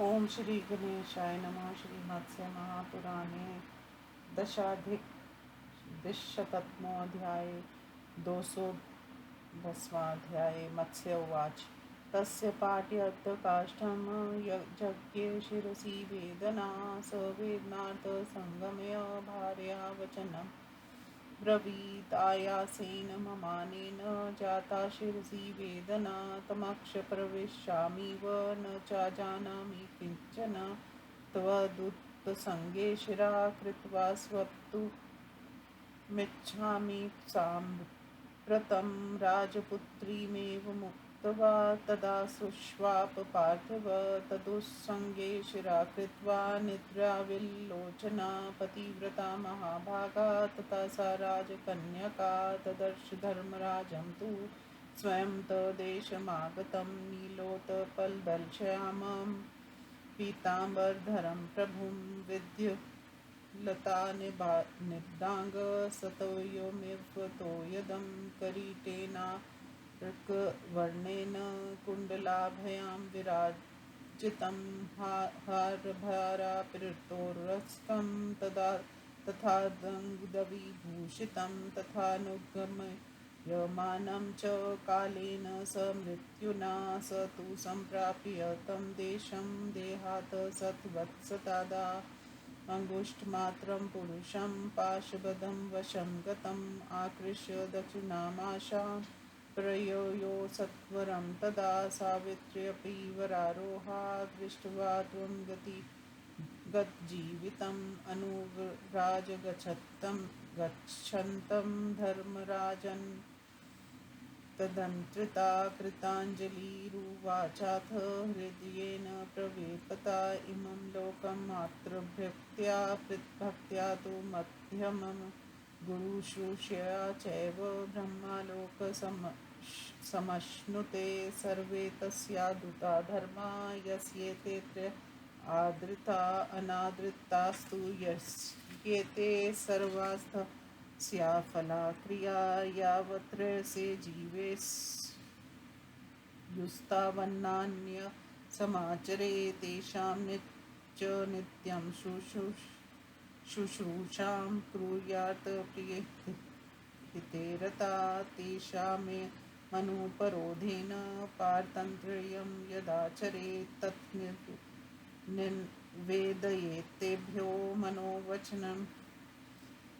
ओम श्री गणेशाय नमः। श्री मत्स्य महापुराणे दशाधिकशततमोऽध्याय 210वाध्याय। मत्स्य उवाच। तस्य पाठ्यर्थकाष्ठं यज्ञे शिरसि वेदना स वेदनार्थसंगमय भार्या वचनम् ब्रवीत् आयासेन ममानेन जाता शिरसि वेदना तमक्ष प्रविशामीव न चाजानामि किञ्चन त्वदुत्तसङ्गे शिरा कृत्वा स्वप्तु मिच्छामि साम्प्रतं राजपुत्रीमेव मुक्त्वा तदा सुष्वाप पार्थिव तदुस्सङ्गे शिरा कृत्वा निद्राविल्लोचना पतिव्रता महाभागा तथा सा राजकन्यका तदर्श धर्मराजं तु स्वयं तदेशमागतं नीलोत्पलदलश्यामं पीताम्बरधरं प्रभुं विद्य लतानिर्दाङ्गसतोयोमिव तोयदं करीटेनार्कवर्णेन कुण्डलाभयां विराजितं हारभारापितोरस्कं तथादङ्गविभूषितं तथानुगमयमानं च कालेन स मृत्युना स तु सम्प्राप्य तं देशं देहात् सत्वत्सतादा अङ्गुष्ठमात्रं पुरुषं पाशबद्धं वशं गतम् आकृष्य दक्षिणामाशां प्रययो सत्वरं तदा सावित्र्यपि वरारोहा दृष्ट्वा त्वं गज्जीवितम् गच्छन्तं धर्मराजन् तदन्त्रिता कृताञ्जलिरुवाचाथ हृदयेन प्रवेपता इमं लोकं मातृभक्त्या भक्त्या तु मध्यमं गुरुशुश्रूषया चैव ब्रह्मालोकसमश्नुते सर्वे तस्या दूता धर्मा यस्येते आदृता अनादृतास्तु यस्येते सर्वास्थ स्याफला क्रिया यावत्र से जीवे युस्तावन्नान्य समाचरे तेषां नित्यं शुश्रूषां क्रूयात् प्रियहिते रता तेषां मे मनुपरोधेन पारतन्त्र्यं यदाचरेत् तत् निर्वेदयेत्तेभ्यो मनोवचनं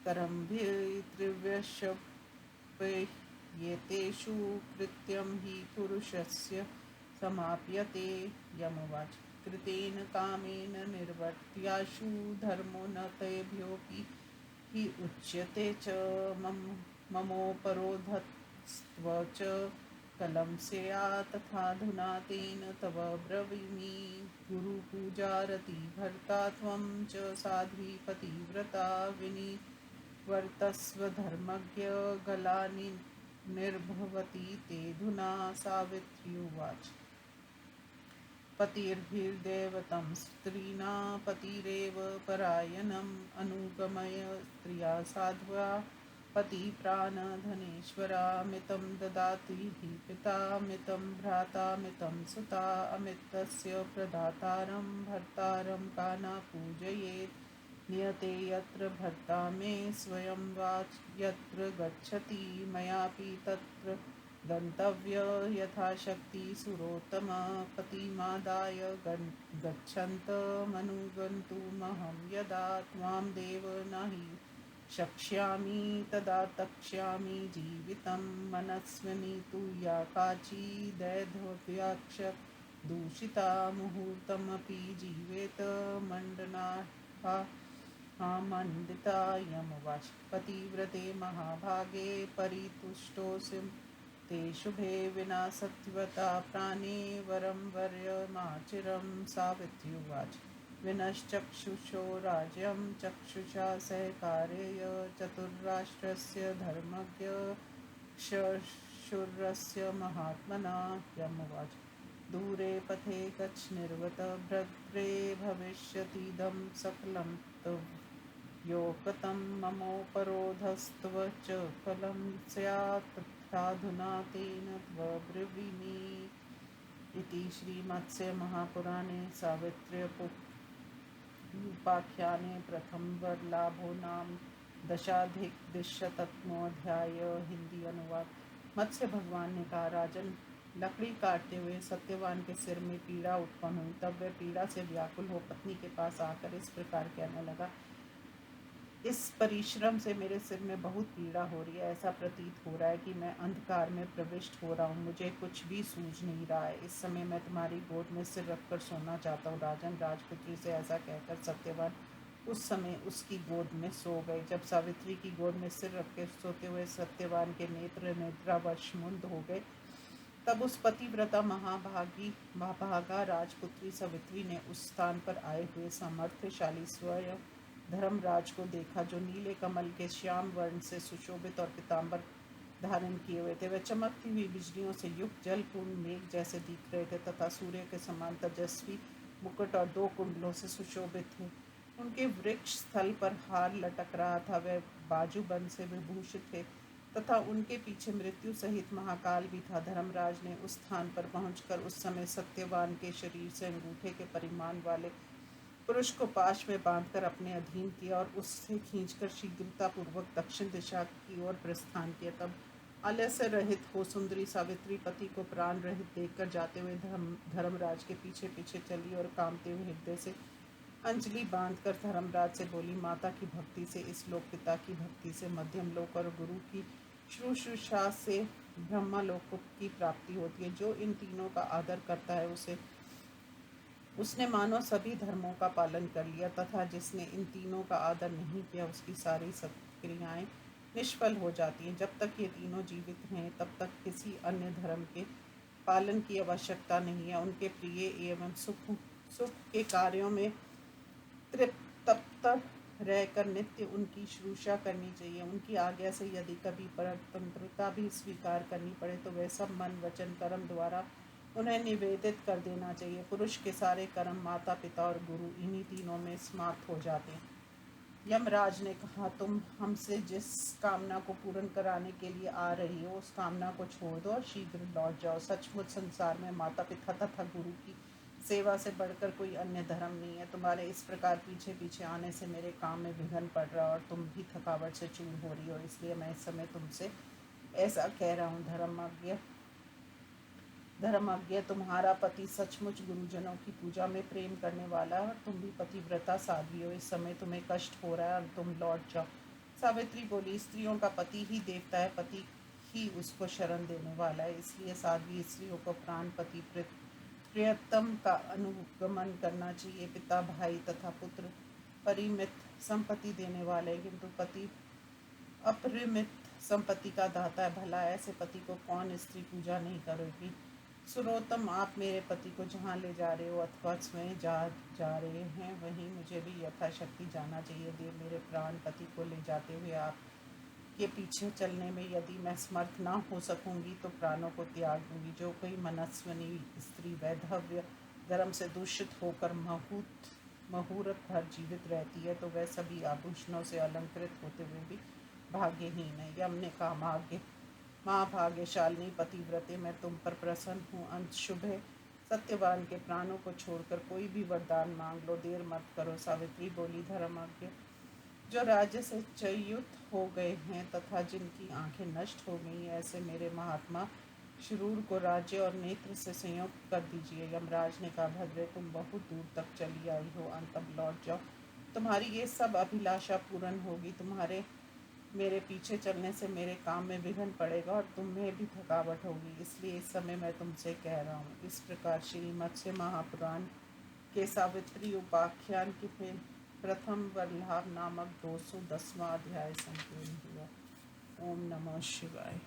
करम्भिर्त्रिव्यशपेयेतेषु कृत्यं हि पुरुषस्य समाप्यते। यमुवाच। कृतेन कामेन निर्वर्त्याशु धर्मो न तेभ्योऽपि हि उच्यते च ममोपरोधस्त्व च कलं स्यात् तथाधुना तेन तव ब्रवीमि गुरुपूजारति भर्ता त्वं च साध्वी पतिव्रता विनिवर्तस्व धर्मज्ञ गलानि निर्भवति तेऽधुना। सावित्री उवाच। पतिर्भिर्दैवतं स्त्रीणा पतिरेव परायणम् अनुगमय स्त्रिया साध्वा पतिप्राणधनेश्वरा मितं ददाति हि पिता मितं भ्राता मितं सुता अमितस्य प्रदातारं भर्तारं का न पूजयेत् नियते यत्र भर्ता मे स्वयं वा यत्र गच्छति मयापि तत्र गन्तव्य यथाशक्ति सुरोत्तम पतिमादाय गच्छन्तमनुगन्तुमहं यदा त्वां देव न हि शक्ष्यामि तदा तक्ष्यामि जीवितं मनस्विनी तु या काचिदैर्ध्याक्ष दूषिता मुहूर्तमपि जीवेत मण्डना मण्डिता। यमुवाच। पतिव्रते महाभागे परितुष्टोऽसि ते शुभे विना सत्वता प्राणे वरं वर्यमाचिरं। सावित्री उवाच। विनश्चक्षुषो राज्यं चक्षुषा सहकार्यय चतुर्राष्ट्रस्य धर्मज्ञ क्षुरस्य महात्मना। यमुवाच। दूरे पथे गच्छ निर्वत भद्रे भविष्यतीदं सकलं योगतं ममोपरोधस्त्व च फलं स्यात् तथाधुना तेन त्वब्रवीमि। इति श्रीमत्स्य महापुराणे सावित्र्योपाख्याने प्रथमवरलाभो नाम दशाधिकद्विशतमोऽध्याय। हिंदी अनुवाद। मत्स्य भगवान ने कहा, राजन, लकड़ी काटते हुए सत्यवान के सिर में पीड़ा उत्पन्न हुई। तब वह पीड़ा से व्याकुल हो पत्नी के पास आकर इस प्रकार कहने लगा, इस परिश्रम से मेरे सिर में बहुत पीड़ा हो रही है। ऐसा प्रतीत हो रहा है कि मैं अंधकार में प्रविष्ट हो रहा हूँ। मुझे कुछ भी सूझ नहीं रहा है। इस समय मैं तुम्हारी गोद में सिर रखकर सोना चाहता हूँ। राजन, राजपुत्री से ऐसा कहकर सत्यवान उस समय उसकी गोद में सो गए। जब सावित्री की गोद में सिर रख के सोते हुए सत्यवान के नेत्र निद्रावश मुंद हो गए, तब उस पतिव्रता महाभागा राजपुत्री सावित्री ने उस स्थान पर आए हुए सामर्थ्यशाली स्वयं धर्मराज को देखा, जो नीले कमल के श्याम वर्ण से सुशोभित और पीताम्बर धारण किए हुए थे। वे चमकती हुई बिजलियों से युक्त जलपूर्ण मेघ जैसे दिख रहे थे तथा सूर्य के समान तेजस्वी मुकुट और 2 कुंडलों से सुशोभित थे। उनके वृक्ष स्थल पर हार लटक रहा था। वे बाजूबंद से विभूषित थे तथा उनके पीछे मृत्यु सहित महाकाल भी था। धर्मराज ने उस स्थान पर पहुंचकर उस समय सत्यवान के शरीर से अंगूठे के परिमाण वाले पुरुष को पाश में बांधकर अपने अधीन किया और उससे खींचकर शीघ्रतापूर्वक दक्षिण दिशा की ओर प्रस्थान किया। तब आलस्य रहित हो सुंदरी सावित्री पति को प्राण रहित देखकर जाते हुए धर्मराज के पीछे पीछे चली और कामते हुए हृदय से अंजलि बांधकर धर्मराज से बोली, माता की भक्ति से इस लोक, पिता की भक्ति से मध्यम लोक और गुरु की शुश्रूषा से ब्रह्मलोक की प्राप्ति होती है। जो इन तीनों का आदर करता है उसने मानो सभी धर्मों का पालन कर लिया, तथा जिसने इन तीनों का आदर नहीं किया उसकी सारी सत्क्रियाएं निष्फल हो जाती हैं। जब तक ये तीनों जीवित हैं तब तक किसी अन्य धर्म के पालन की आवश्यकता नहीं है। उनके प्रिय एवं सुख के कार्यों में तृप्त रहकर नित्य उनकी शुश्रूषा करनी चाहिए। उनकी आज्ञा से यदि कभी परतंत्रता भी स्वीकार करनी पड़े तो वह सब मन, वचन, कर्म द्वारा उन्हें निवेदित कर देना चाहिए। पुरुष के सारे कर्म माता, पिता और गुरु इन्हीं तीनों में समाप्त हो जाते हैं। यमराज ने कहा, तुम हमसे जिस कामना को पूर्ण कराने के लिए आ रही हो उस कामना को छोड़ दो और शीघ्र लौट जाओ। सचमुच संसार में माता, पिता तथा गुरु की सेवा से बढ़कर कोई अन्य धर्म नहीं है। तुम्हारे इस प्रकार पीछे पीछे आने से मेरे काम में विघ्न पड़ रहा और तुम भी थकावट से चूर हो रही हो। इसलिए मैं इस समय तुमसे ऐसा कह रहा हूँ, धर्मज्ञ, तुम्हारा पति सचमुच गुरुजनों की पूजा में प्रेम करने वाला है और तुम भी पतिव्रता साध्वी हो। इस समय तुम्हें कष्ट हो रहा है और तुम लौट जाओ। सावित्री बोली, स्त्रियों का पति ही देवता है, पति ही उसको शरण देने वाला है। इसलिए साध्वी स्त्रियों को प्राणपति प्रियतम का अनुगमन करना चाहिए। पिता, भाई तथा पुत्र परिमित संपत्ति देने वाले, किंतु पति अपरिमित संपत्ति का दाता है। भला ऐसे पति को कौन स्त्री पूजा नहीं करेगी। सुरोत्तम, आप मेरे पति को जहाँ ले जा रहे हो अथवा स्वयं जा रहे हैं वहीं मुझे भी यथाशक्ति जाना चाहिए। देव, मेरे प्राण पति को ले जाते हुए आप के पीछे चलने में यदि मैं समर्थ ना हो सकूंगी तो प्राणों को त्याग दूंगी। जो कोई मनस्विनी स्त्री वैधव्य धर्म से दूषित होकर मुहूर्त भर जीवित रहती है तो वह सभी आभूषणों से अलंकृत होते हुए भी भाग्यहीन है। यम ने कहा, महाभाग्यशालिनी पतिव्रते, मैं तुम पर प्रसन्न हूँ। अंत शुभ है। सत्यवान के प्राणों को छोड़कर कोई भी वरदान मांग लो, देर मत करो। सावित्री बोली, धर्मज्ञ, जो राज्य से च्युत हो गए हैं तथा जिनकी आंखें नष्ट हो गई हैं, ऐसे मेरे महात्मा शरीर को राज्य और नेत्र से संयुक्त कर दीजिए। यमराज ने कहा, भद्रे, तुम बहुत दूर तक चली आई हो, अंत लौट जाओ। तुम्हारी ये सब अभिलाषा पूर्ण होगी। तुम्हारे मेरे पीछे चलने से मेरे काम में विघ्न पड़ेगा और तुम्हें भी थकावट होगी। इसलिए इस समय मैं तुमसे कह रहा हूँ। इस प्रकार श्रीमत्स्य महापुराण के सावित्री उपाख्यान के प्रथम वरलाभ नामक 210वां अध्याय संपूर्ण हुआ। ओम नमः शिवाय।